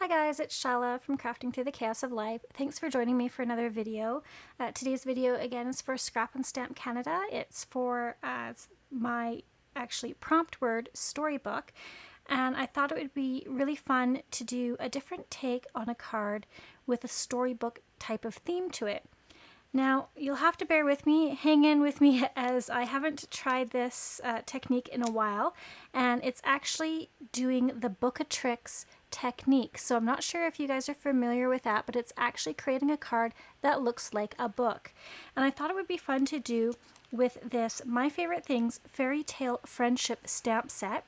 Hi guys, it's Chala from Crafting Through the Chaos of Life. Thanks for joining me for another video. Today's video again is for Scrap and Stamp Canada. It's for my prompt word storybook, and I thought it would be really fun to do a different take on a card with a storybook type of theme to it. Now, you'll have to bear with me, hang in with me, as I haven't tried this technique in a while, and it's actually doing the Book of Tricks technique. So I'm not sure if you guys are familiar with that, but it's actually creating a card that looks like a book. And I thought it would be fun to do with this My Favorite Things Fairy Tale Friendship stamp set.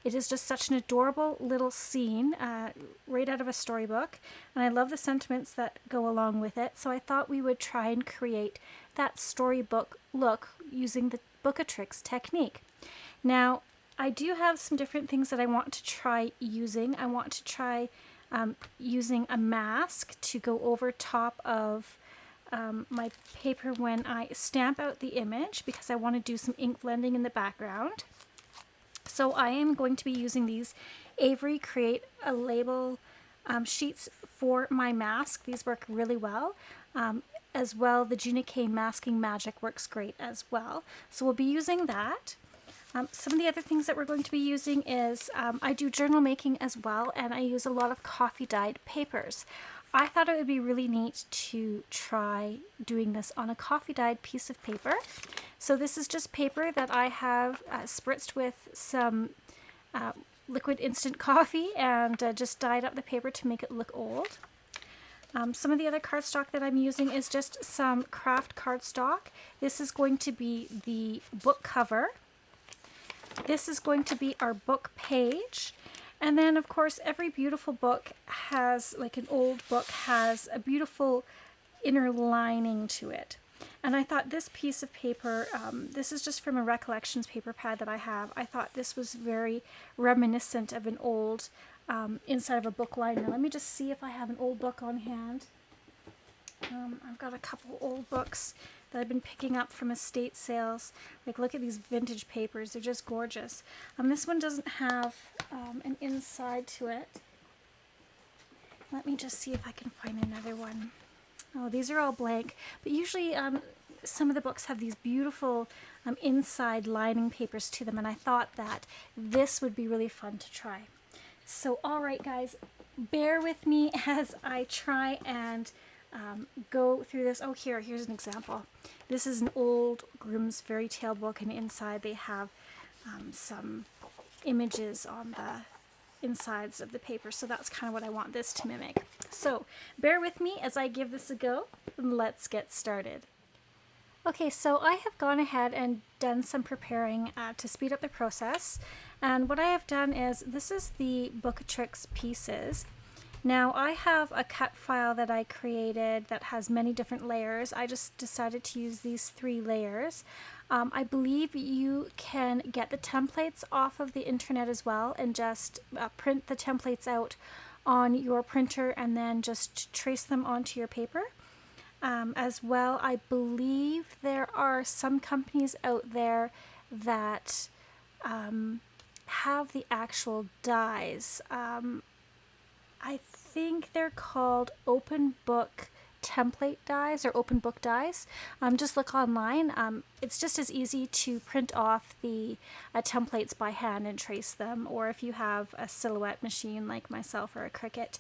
It is just such an adorable little scene right out of a storybook, and I love the sentiments that go along with it, so I thought we would try and create that storybook look using the Book of Tricks technique. Now, I do have some different things that I want to try using. I want to try using a mask to go over top of my paper when I stamp out the image, because I want to do some ink blending in the background. So I am going to be using these Avery Create a Label sheets for my mask. These work really well. As well, the Gina K Masking Magic works great as well. So we'll be using that. Some of the other things that we're going to be using is I do journal making as well, and I use a lot of coffee dyed papers. I thought it would be really neat to try doing this on a coffee dyed piece of paper. So this is just paper that I have spritzed with some liquid instant coffee and just dyed up the paper to make it look old. Some of the other cardstock that I'm using is just some craft cardstock. This is going to be the book cover. This is going to be our book page. And then, of course, every beautiful book has, like an old book, has a beautiful inner lining to it. And I thought this piece of paper, this is just from a Recollections paper pad that I have. I thought this was very reminiscent of an old inside of a book liner. Let me just see if I have an old book on hand. I've got a couple old books that I've been picking up from estate sales. Like, look at these vintage papers. They're just gorgeous. This one doesn't have an inside to it. Let me just see if I can find another one. Oh, these are all blank. But usually some of the books have these beautiful inside lining papers to them, and I thought that this would be really fun to try. So, all right, guys, bear with me as I try and go through this. Oh, here's an example. This is an old Grimm's fairy tale book, and inside they have some images on the insides of the paper, so that's kind of what I want this to mimic. So bear with me as I give this a go, and let's get started. Okay, so I have gone ahead and done some preparing to speed up the process, and what I have done is, this is the Book of Tricks pieces. Now, I have a cut file that I created that has many different layers. I just decided to use these 3 layers. I believe you can get the templates off of the internet as well, and just print the templates out on your printer and then just trace them onto your paper. As well, I believe there are some companies out there that have the actual dies. I think they're called open book template dies or open book dies. Just look online. It's just as easy to print off the templates by hand and trace them, or if you have a silhouette machine like myself or a Cricut,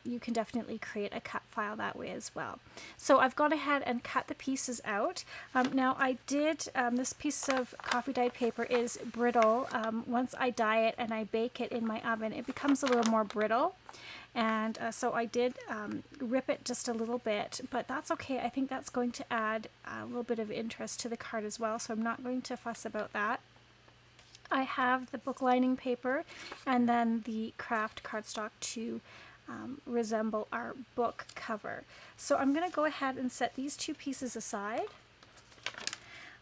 you can definitely create a cut file that way as well. So I've gone ahead and cut the pieces out. Now I did, this piece of coffee dyed paper is brittle. Once I dye it and I bake it in my oven, it becomes a little more brittle. And so I did rip it just a little bit, but that's okay. I think that's going to add a little bit of interest to the card as well, so I'm not going to fuss about that. I have the book lining paper and then the craft cardstock to resemble our book cover. So I'm going to go ahead and set these 2 pieces aside.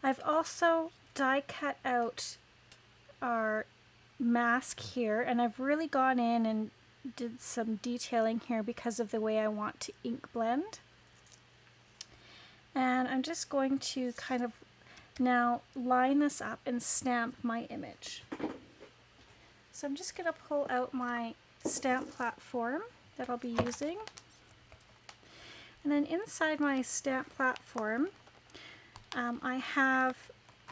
I've also die cut out our mask here, and I've really gone in and did some detailing here because of the way I want to ink blend. And I'm just going to kind of now line this up and stamp my image. So I'm just going to pull out my stamp platform that I'll be using. And then inside my stamp platform, I have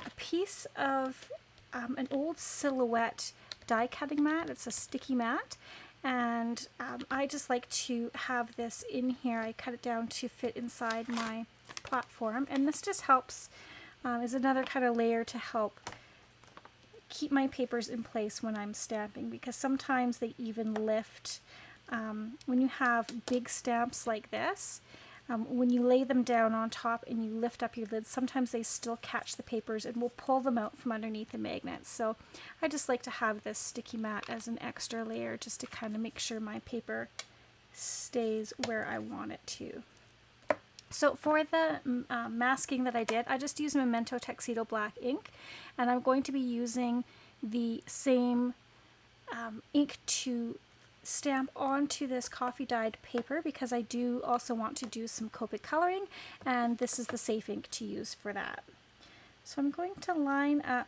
a piece of an old Silhouette die cutting mat. It's a sticky mat, and I just like to have this in here. I cut it down to fit inside my platform, and this just helps, is another kind of layer to help keep my papers in place when I'm stamping, because sometimes they even lift. When you have big stamps like this, when you lay them down on top and you lift up your lid, sometimes they still catch the papers and will pull them out from underneath the magnets. So I just like to have this sticky mat as an extra layer just to kind of make sure my paper stays where I want it to. So for the masking that I did, I just used Memento Tuxedo Black ink, and I'm going to be using the same ink to stamp onto this coffee dyed paper, because I do also want to do some Copic coloring, and this is the safe ink to use for that. So I'm going to line up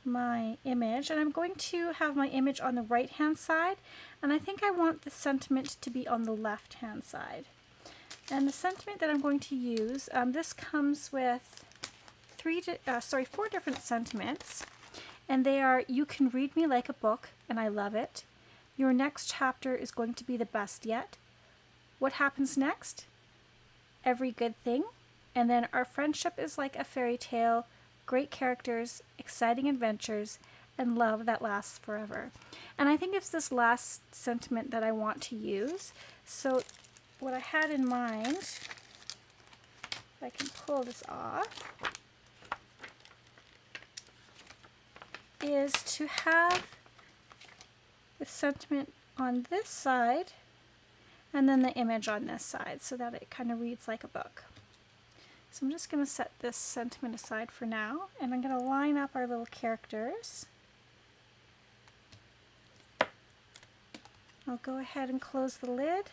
my image, and I'm going to have my image on the right hand side, and I think I want the sentiment to be on the left hand side. And the sentiment that I'm going to use, this comes with 4 different sentiments. And they are: you can read me like a book, and I love it. Your next chapter is going to be the best yet. What happens next? Every good thing. And then our friendship is like a fairy tale, great characters, exciting adventures, and love that lasts forever. And I think it's this last sentiment that I want to use. So what I had in mind, if I can pull this off, is to have the sentiment on this side and then the image on this side, so that it kind of reads like a book. So I'm just going to set this sentiment aside for now, and I'm going to line up our little characters. I'll go ahead and close the lid.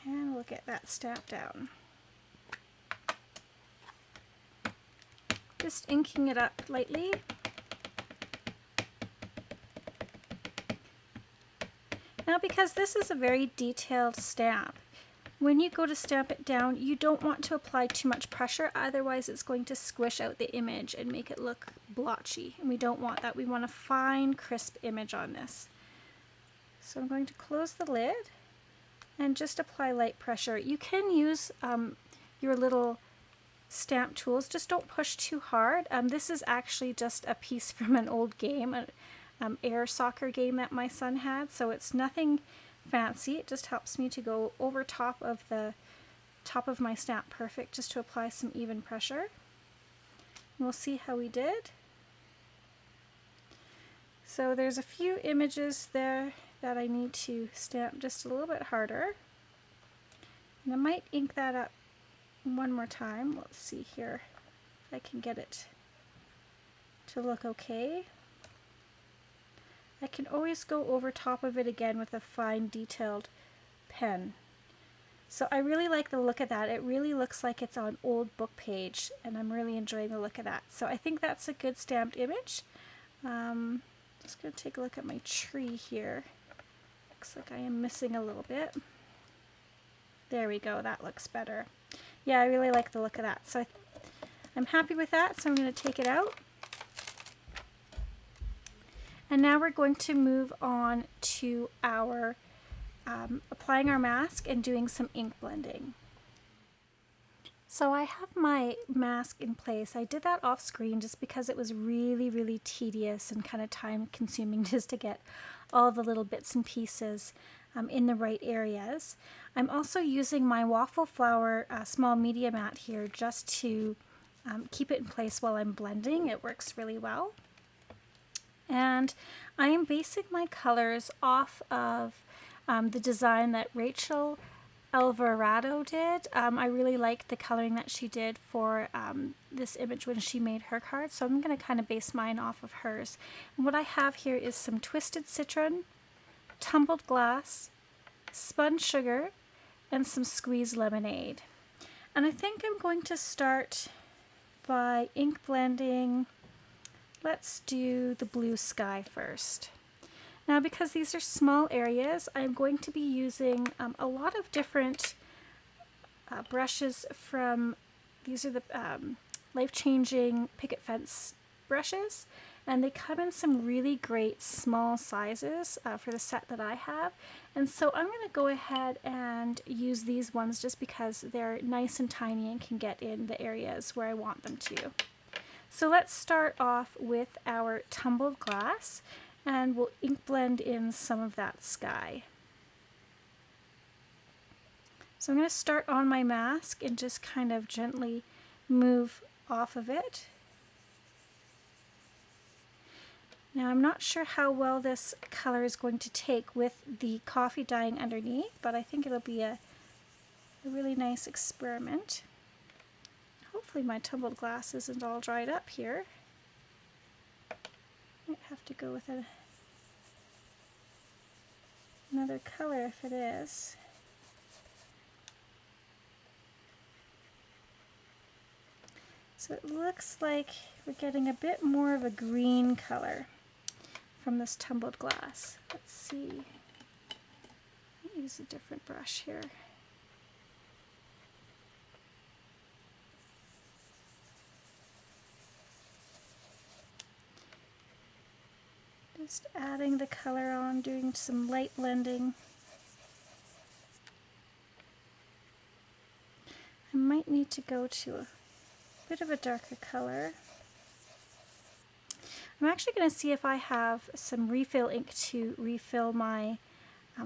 And we'll get that stamped down. Just inking it up lightly. Now, because this is a very detailed stamp, when you go to stamp it down, you don't want to apply too much pressure, otherwise it's going to squish out the image and make it look blotchy, and we don't want that. We want a fine, crisp image on this. So I'm going to close the lid and just apply light pressure. You can use your little stamp tools, just don't push too hard. This is actually just a piece from an old game, an air soccer game that my son had, so it's nothing fancy. It just helps me to go over top of the top of my stamp perfect, just to apply some even pressure. And we'll see how we did. So there's a few images there that I need to stamp just a little bit harder, and I might ink that up one more time. Let's see here if I can get it to look okay. I can always go over top of it again with a fine detailed pen. So I really like the look of that. It really looks like it's on old book page, and I'm really enjoying the look of that. So I think that's a good stamped image. Just going to take a look at my tree here. Looks like I am missing a little bit. There we go, that looks better. Yeah, I really like the look of that. So I'm happy with that, so I'm going to take it out. And now we're going to move on to our applying our mask and doing some ink blending. So I have my mask in place. I did that off screen just because it was really, really tedious and kind of time consuming just to get all the little bits and pieces in the right areas. I'm also using my waffle flower small media mat here just to keep it in place while I'm blending. It works really well. And I am basing my colors off of the design that Rachel Alvarado did. I really liked the coloring that she did for this image when she made her card, so I'm going to kind of base mine off of hers. And what I have here is some twisted citron, tumbled glass, spun sugar, and some squeezed lemonade. And I think I'm going to start by ink blending let's do the blue sky first. Now, because these are small areas, I'm going to be using a lot of different brushes from, these are the Life-Changing Picket Fence brushes, and they come in some really great small sizes for the set that I have. And so I'm going to go ahead and use these ones just because they're nice and tiny and can get in the areas where I want them to. So let's start off with our tumbled glass, and we'll ink blend in some of that sky. So I'm going to start on my mask and just kind of gently move off of it. Now I'm not sure how well this color is going to take with the coffee dyeing underneath, but I think it'll be a really nice experiment. Hopefully my tumbled glass isn't all dried up here. Might have to go with another color if it is. So it looks like we're getting a bit more of a green color from this tumbled glass. Let's see. I'll use a different brush here. Just adding the color on, doing some light blending. I might need to go to a bit of a darker color. I'm actually going to see if I have some refill ink to refill my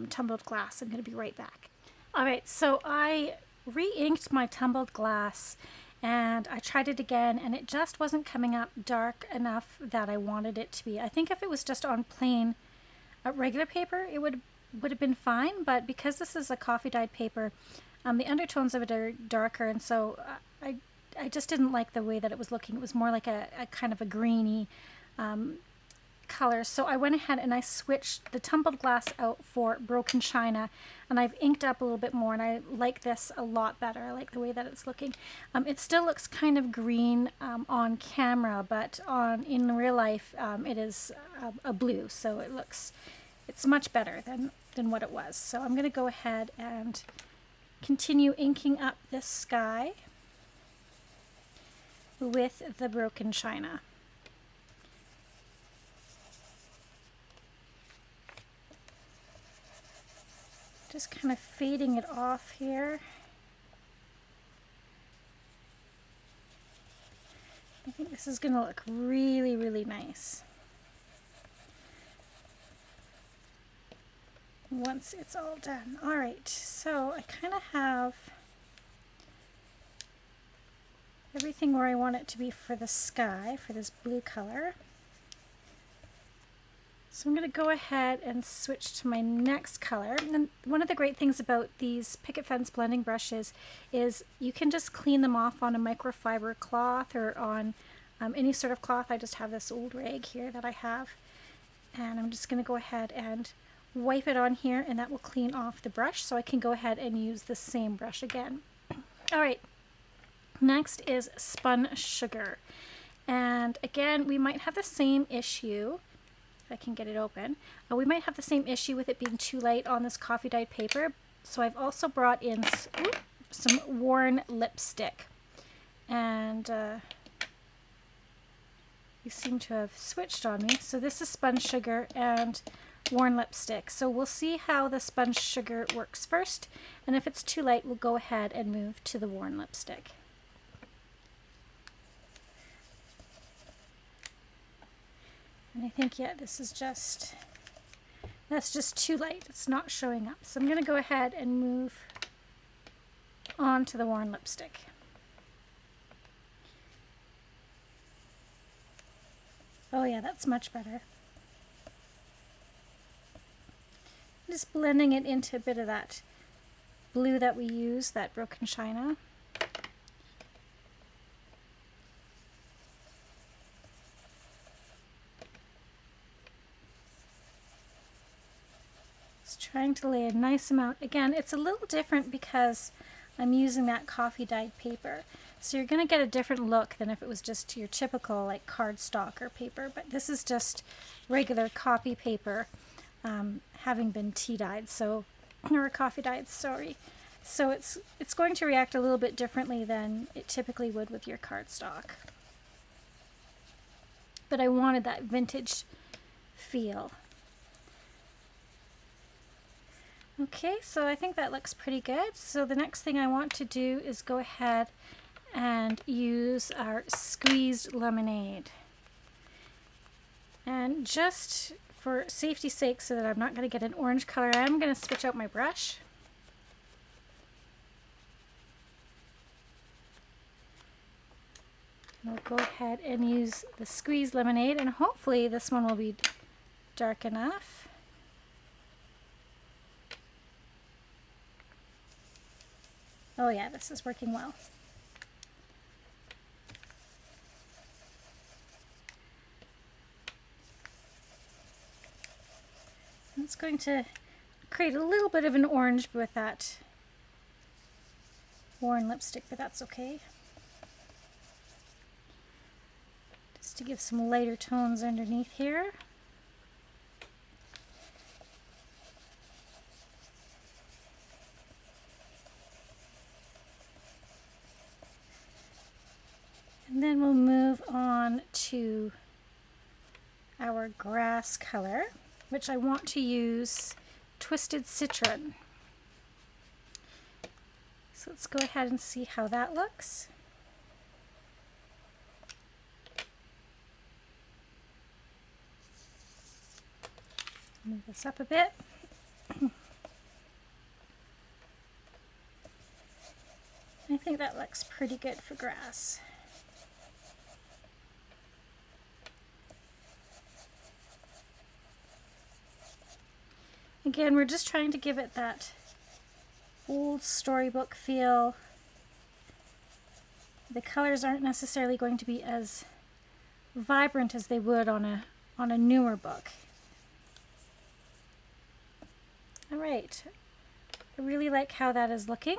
tumbled glass. I'm going to be right back. Alright, so I re-inked my tumbled glass and I tried it again and it just wasn't coming up dark enough that I wanted it to be. I think if it was just on plain regular paper it would have been fine, but because this is a coffee dyed paper, the undertones of it are darker, and so I just didn't like the way that it was looking. It was more like a kind of a greeny color. So I went ahead and I switched the tumbled glass out for broken china, and I've inked up a little bit more, and I like this a lot better. I like the way that it's looking. It still looks kind of green on camera, but in real life it is a blue, so it's much better than what it was. So I'm going to go ahead and continue inking up this sky with the broken china. Just kind of fading it off here. I think this is going to look really, really nice once it's all done. Alright, so I kind of have everything where I want it to be for the sky, for this blue color. So I'm going to go ahead and switch to my next color. And one of the great things about these picket fence blending brushes is you can just clean them off on a microfiber cloth or on any sort of cloth. I just have this old rag here that I have, and I'm just going to go ahead and wipe it on here, and that will clean off the brush, so I can go ahead and use the same brush again. Alright, next is spun sugar, and again we might have the same issue. If I can get it open, we might have the same issue with it being too light on this coffee dyed paper, so I've also brought in some worn lipstick, and you seem to have switched on me. So this is spun sugar and worn lipstick, so we'll see how the spun sugar works first, and if it's too light we'll go ahead and move to the worn lipstick. And I think, yeah, that's just too light. It's not showing up. So I'm going to go ahead and move on to the worn lipstick. Oh yeah, that's much better. Just blending it into a bit of that blue that we use, that broken china. Trying to lay a nice amount. Again, it's a little different because I'm using that coffee dyed paper. So you're going to get a different look than if it was just your typical like cardstock or paper, but this is just regular copy paper, having been tea dyed, so, or coffee dyed, sorry. So it's going to react a little bit differently than it typically would with your cardstock. But I wanted that vintage feel. Okay, so I think that looks pretty good. So the next thing I want to do is go ahead and use our squeezed lemonade. And just for safety's sake, so that I'm not going to get an orange color, I'm going to switch out my brush. We'll go ahead and use the squeezed lemonade, and hopefully this one will be dark enough. Oh yeah, this is working well. It's going to create a little bit of an orange with that worn lipstick, but that's okay. Just to give some lighter tones underneath here. And then we'll move on to our grass color, which I want to use Twisted Citron. So let's go ahead and see how that looks. Move this up a bit. I think that looks pretty good for grass. Again, we're just trying to give it that old storybook feel. The colors aren't necessarily going to be as vibrant as they would on a newer book. All right, I really like how that is looking.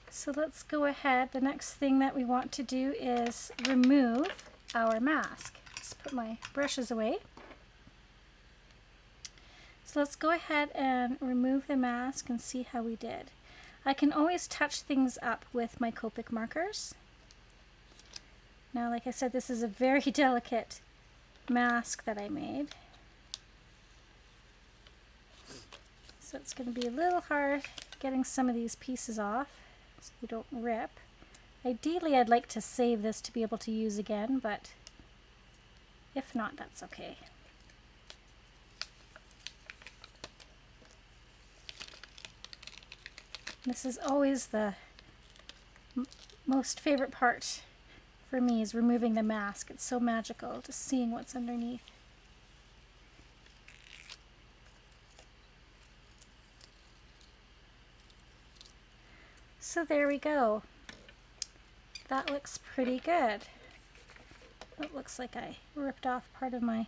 So let's go ahead. The next thing that we want to do is remove our mask. Just put my brushes away. So let's go ahead and remove the mask and see how we did. I can always touch things up with my Copic markers. Now, like I said, this is a very delicate mask that I made. So it's going to be a little hard getting some of these pieces off so they don't rip. Ideally, I'd like to save this to be able to use again, but if not, that's okay. This is always the most favorite part for me, is removing the mask. It's so magical, just seeing what's underneath. So there we go. That looks pretty good. It looks like I ripped off part of my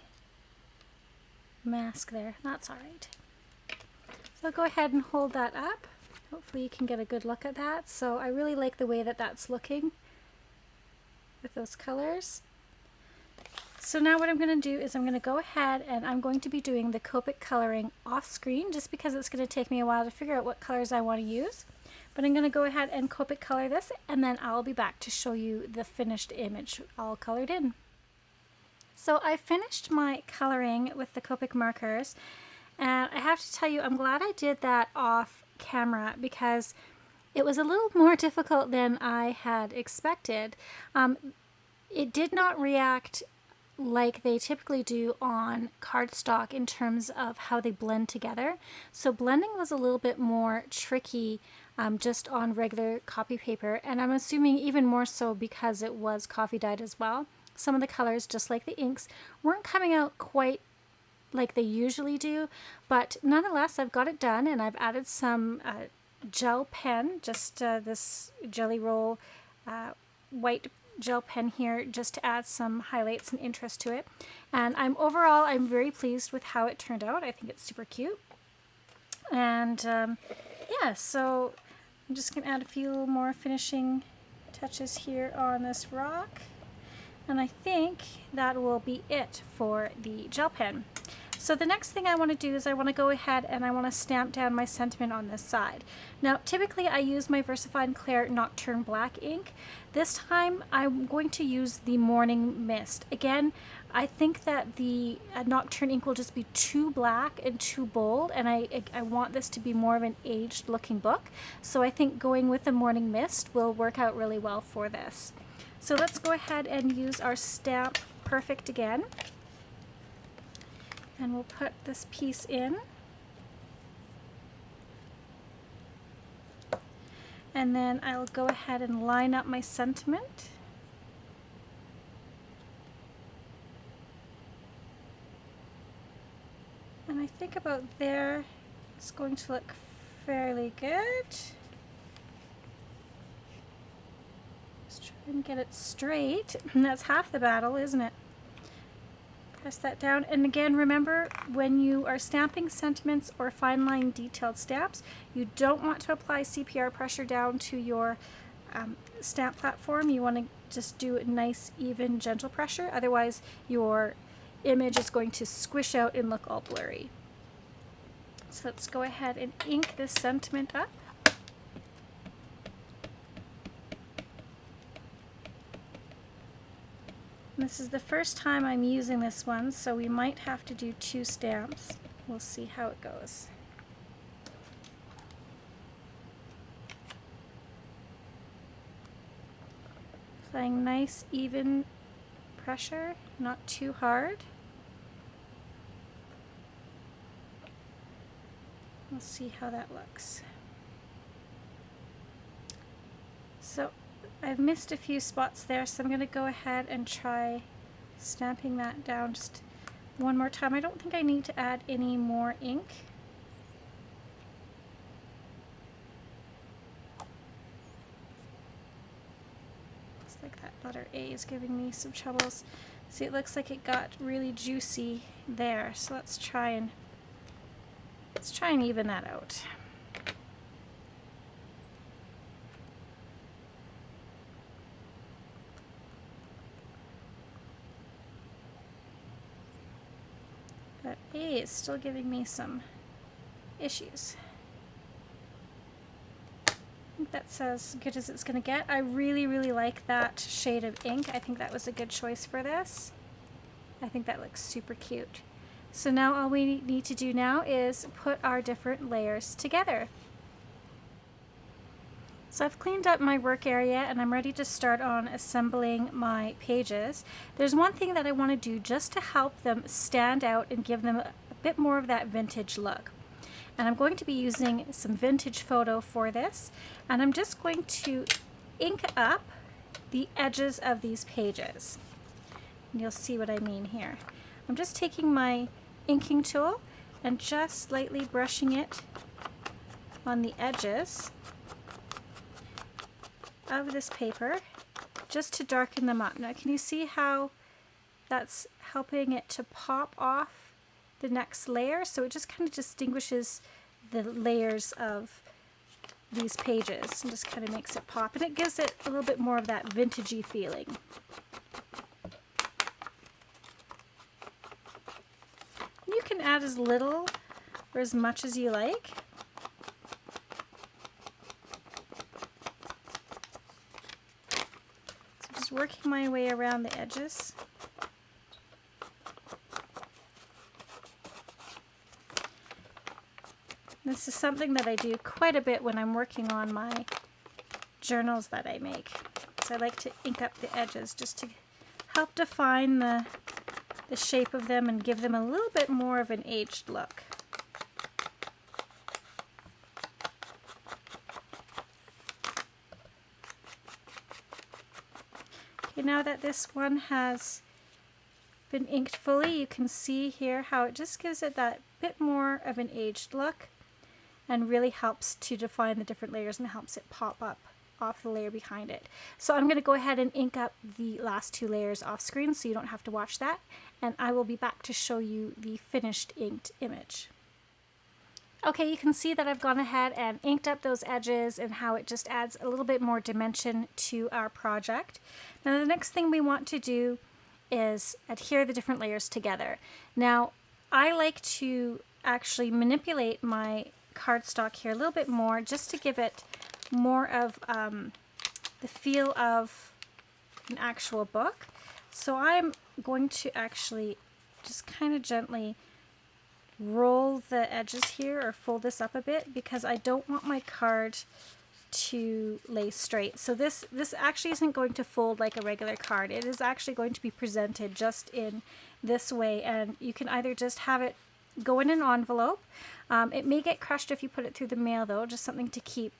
mask there. That's all right. So I'll go ahead and hold that up. Hopefully you can get a good look at that. So I really like the way that that's looking with those colors. So now what I'm going to do is I'm going to go ahead and I'm going to be doing the Copic coloring off screen, just because it's going to take me a while to figure out what colors I want to use. But I'm going to go ahead and Copic color this, and then I'll be back to show you the finished image all colored in. So I finished my coloring with the Copic markers, and I have to tell you, I'm glad I did that off camera because it was a little more difficult than I had expected. It did not react like they typically do on cardstock in terms of how they blend together. So blending was a little bit more tricky just on regular copy paper, and I'm assuming even more so because it was coffee dyed as well. Some of the colors, just like the inks, weren't coming out quite like they usually do, but nonetheless I've got it done, and I've added some gel pen, just this Jelly Roll white gel pen here, just to add some highlights and interest to it. And overall I'm very pleased with how it turned out. I think it's super cute. And yeah, so I'm just gonna add a few more finishing touches here on this rock. And I think that will be it for the gel pen. So the next thing I want to do is I want to go ahead and I want to stamp down my sentiment on this side. Now typically I use my Versified Clair Nocturne Black ink. This time I'm going to use the Morning Mist. Again, I think that the Nocturne ink will just be too black and too bold, and I want this to be more of an aged looking book. So I think going with the Morning Mist will work out really well for this. So let's go ahead and use our Stamp Perfect again. And we'll put this piece in. And then I'll go ahead and line up my sentiment. And I think about there it's going to look fairly good. Let's try and get it straight. And that's half the battle, isn't it? Press that down, and again remember, when you are stamping sentiments or fine line detailed stamps, you don't want to apply CPR pressure down to your stamp platform. You want to just do a nice, even, gentle pressure, otherwise your image is going to squish out and look all blurry. So let's go ahead and ink this sentiment up. This is the first time I'm using this one, so we might have to do 2 stamps. We'll see how it goes. Applying nice, even pressure, not too hard. We'll see how that looks. So I've missed a few spots there, so I'm going to go ahead and try stamping that down just one more time. I don't think I need to add any more ink. Looks like that letter A is giving me some troubles. See, it looks like it got really juicy there, so let's try and even that out. But A is still giving me some issues. I think that's as good as it's going to get. I really, really like that shade of ink. I think that was a good choice for this. I think that looks super cute. So now all we need to do now is put our different layers together. So I've cleaned up my work area and I'm ready to start on assembling my pages. There's one thing that I want to do just to help them stand out and give them a bit more of that vintage look. And I'm going to be using some vintage photo for this, and I'm just going to ink up the edges of these pages. And you'll see what I mean here. I'm just taking my inking tool and just slightly brushing it on the edges of this paper just to darken them up. Now can you see how that's helping it to pop off the next layer? So it just kind of distinguishes the layers of these pages and just kind of makes it pop, and it gives it a little bit more of that vintagey feeling. You can add as little or as much as you like. So just working my way around the edges. This is something that I do quite a bit when I'm working on my journals that I make. So I like to ink up the edges just to help define the shape of them and give them a little bit more of an aged look. Okay, now that this one has been inked fully, you can see here how it just gives it that bit more of an aged look and really helps to define the different layers and helps it pop up off the layer behind it. So I'm going to go ahead and ink up the last 2 layers off screen so you don't have to watch that, and I will be back to show you the finished inked image. Okay, you can see that I've gone ahead and inked up those edges and how it just adds a little bit more dimension to our project. Now the next thing we want to do is adhere the different layers together. Now I like to actually manipulate my cardstock here a little bit more just to give it more of the feel of an actual book. So I'm going to actually just kind of gently roll the edges here or fold this up a bit because I don't want my card to lay straight. So this actually isn't going to fold like a regular card. It is actually going to be presented just in this way, and you can either just have it go in an envelope. It may get crushed if you put it through the mail though, just something to keep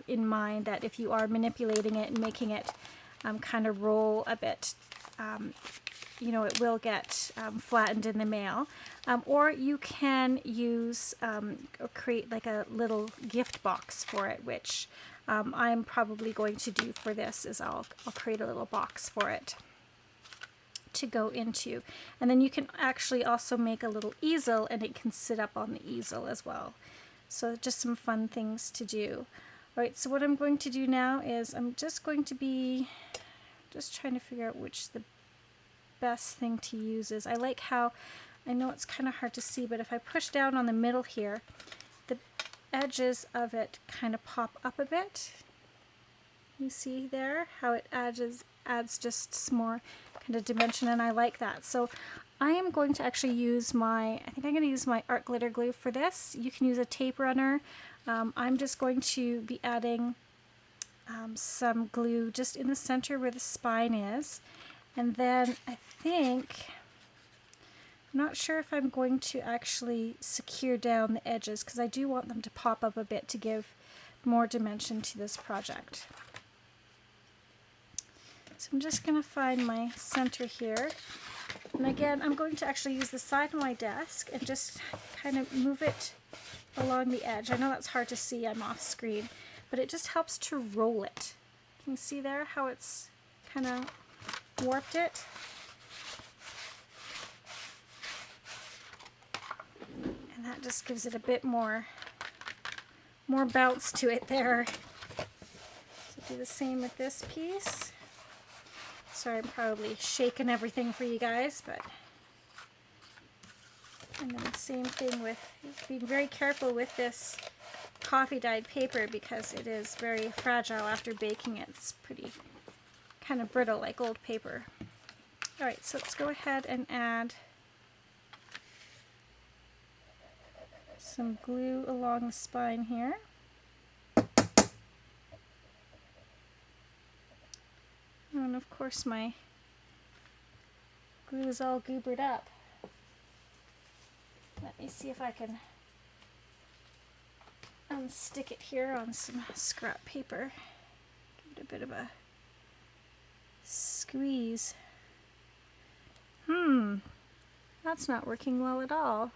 in mind, that if you are manipulating it and making it kind of roll a bit, you know, it will get flattened in the mail. Or you can use or create like a little gift box for it, which I'm probably going to do for this is I'll create a little box for it to go into. And then you can actually also make a little easel and it can sit up on the easel as well. So just some fun things to do. All right, so what I'm going to do now is I'm just going to be just trying to figure out which the best thing to use is. I like how, I know it's kind of hard to see, but if I push down on the middle here, the edges of it kind of pop up a bit. You see there how it adds just some more kind of dimension, and I like that. So I am going to actually use I think I'm going to use my art glitter glue for this. You can use a tape runner. I'm just going to be adding some glue just in the center where the spine is. And then I think, I'm not sure if I'm going to actually secure down the edges because I do want them to pop up a bit to give more dimension to this project. So I'm just going to find my center here. And again, I'm going to actually use the side of my desk and just kind of move it along the edge. I know that's hard to see, I'm off screen, but it just helps to roll it. Can you see there how it's kind of warped it? And that just gives it a bit more bounce to it there. So do the same with this piece. Sorry, I'm probably shaking everything for you guys, but and then the same thing with being very careful with this coffee dyed paper because it is very fragile after baking it. It's pretty kind of brittle like old paper. Alright, so let's go ahead and add some glue along the spine here. And of course my glue is all goobered up. Let me see if I can unstick it here on some scrap paper. Give it a bit of a squeeze. That's not working well at all.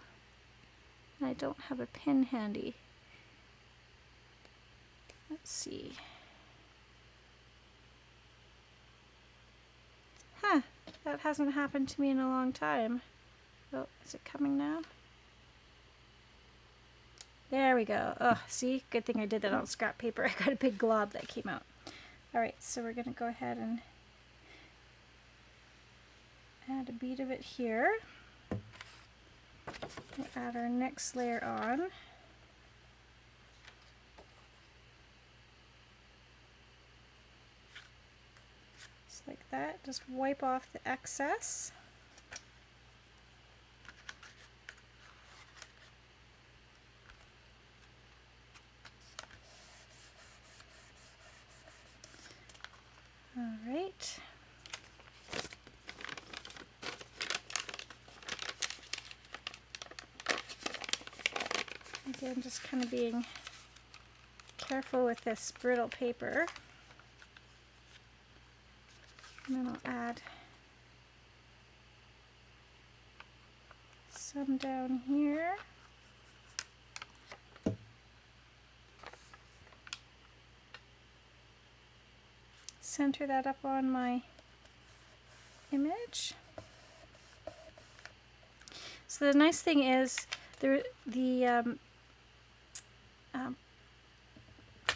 I don't have a pin handy. Let's see. That hasn't happened to me in a long time. Oh, is it coming now? There we go. Oh, see? Good thing I did that on scrap paper. I got a big glob that came out. Alright, so we're going to go ahead and add a bead of it here. We'll add our next layer on. Just like that. Just wipe off the excess. Alright. Again, just kind of being careful with this brittle paper. And then I'll add some down here. Center that up on my image. So the nice thing is the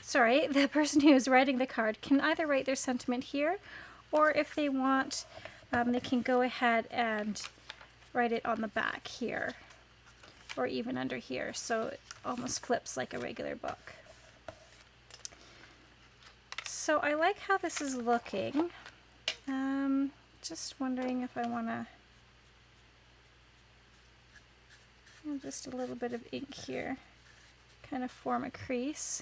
sorry, the person who is writing the card can either write their sentiment here, or if they want, they can go ahead and write it on the back here, or even under here, so it almost flips like a regular book. So I like how this is looking. Just wondering if I want to, just a little bit of ink here, kind of form a crease.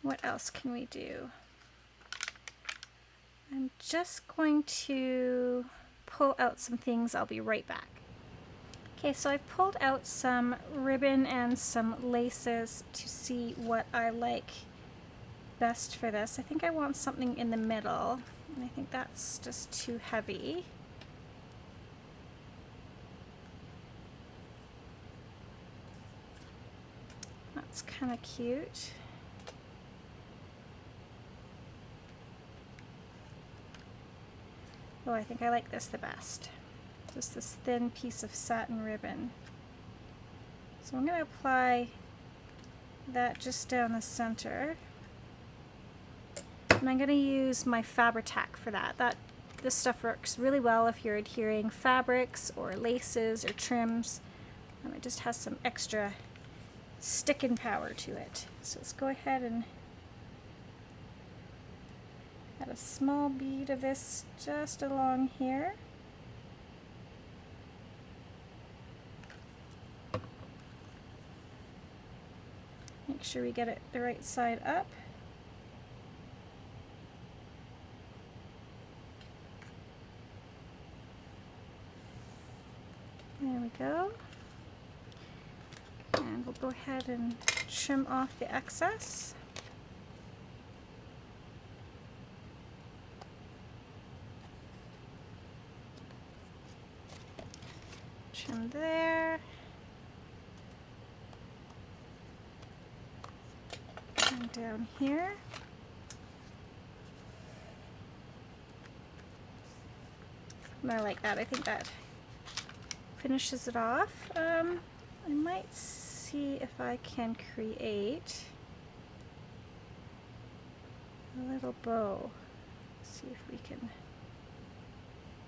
What else can we do? I'm just going to pull out some things. I'll be right back. Okay, so I've pulled out some ribbon and some laces to see what I like best for this. I think I want something in the middle, and I think that's just too heavy. That's kind of cute. Oh, I think I like this the best. Just this thin piece of satin ribbon. So I'm going to apply that just down the center. And I'm going to use my Fabri-Tac for that. This stuff works really well if you're adhering fabrics or laces or trims. It just has some extra sticking power to it. So let's go ahead and add a small bead of this just along here. Make sure we get it the right side up. There we go. And we'll go ahead and trim off the excess. Trim there. And down here. And I like that. I think that finishes it off. I might see if I can create a little bow. Let's see if we can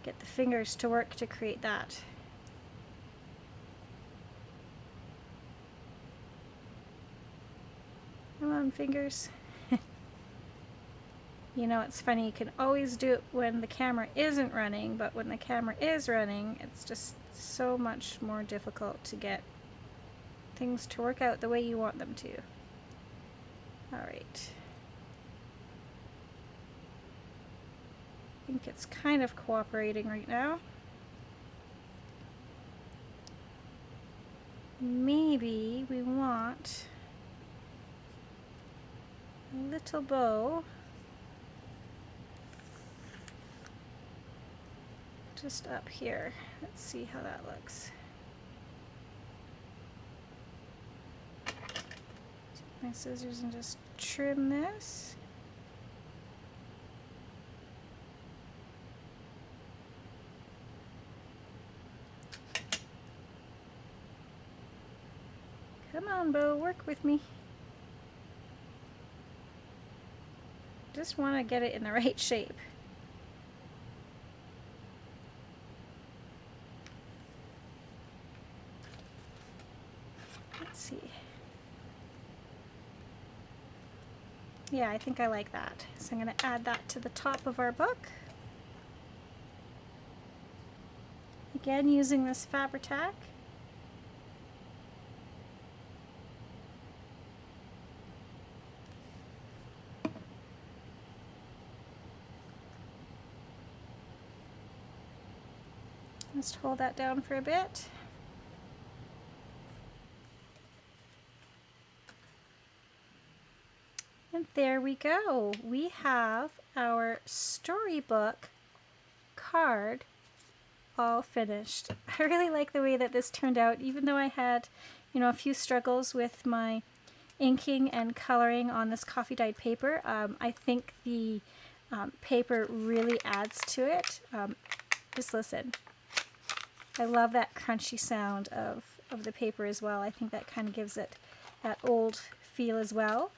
get the fingers to work to create that. Come on, fingers. You know, it's funny, you can always do it when the camera isn't running, but when the camera is running, it's just so much more difficult to get things to work out the way you want them to. Alright. I think it's kind of cooperating right now. Maybe we want a little bow just up here. Let's see how that looks. Take my scissors and just trim this. Come on, bow, work with me. Just want to get it in the right shape. Let's see. Yeah, I think I like that. So I'm going to add that to the top of our book. Again, using this Fabri-Tac. Just hold that down for a bit. And there we go. We have our storybook card all finished. I really like the way that this turned out, even though I had, a few struggles with my inking and coloring on this coffee dyed paper. I think the paper really adds to it. Just listen. I love that crunchy sound of the paper as well. I think that kind of gives it that old feel as well.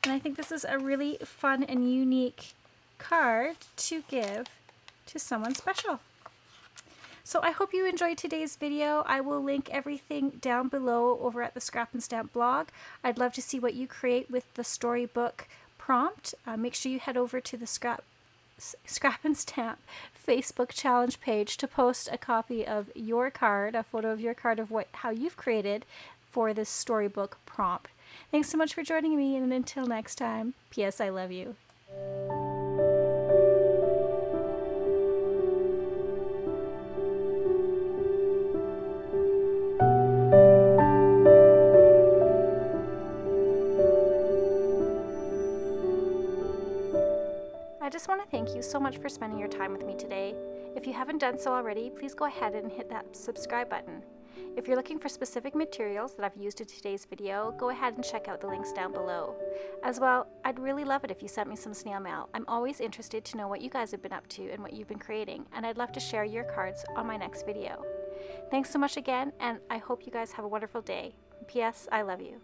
And I think this is a really fun and unique card to give to someone special. So I hope you enjoyed today's video. I will link everything down below over at the Scrap and Stamp blog. I'd love to see what you create with the Storybook prompt. Make sure you head over to the Scrap and Stamp Facebook challenge page to post a copy of your card, a photo of your card of how you've created for this Storybook prompt. Thanks so much for joining me, and until next time, P.S. I love you. I just want to thank you so much for spending your time with me today. If you haven't done so already, please go ahead and hit that subscribe button. If you're looking for specific materials that I've used in today's video, go ahead and check out the links down below. As well, I'd really love it if you sent me some snail mail. I'm always interested to know what you guys have been up to and what you've been creating, and I'd love to share your cards on my next video. Thanks so much again, and I hope you guys have a wonderful day. P.S. I love you.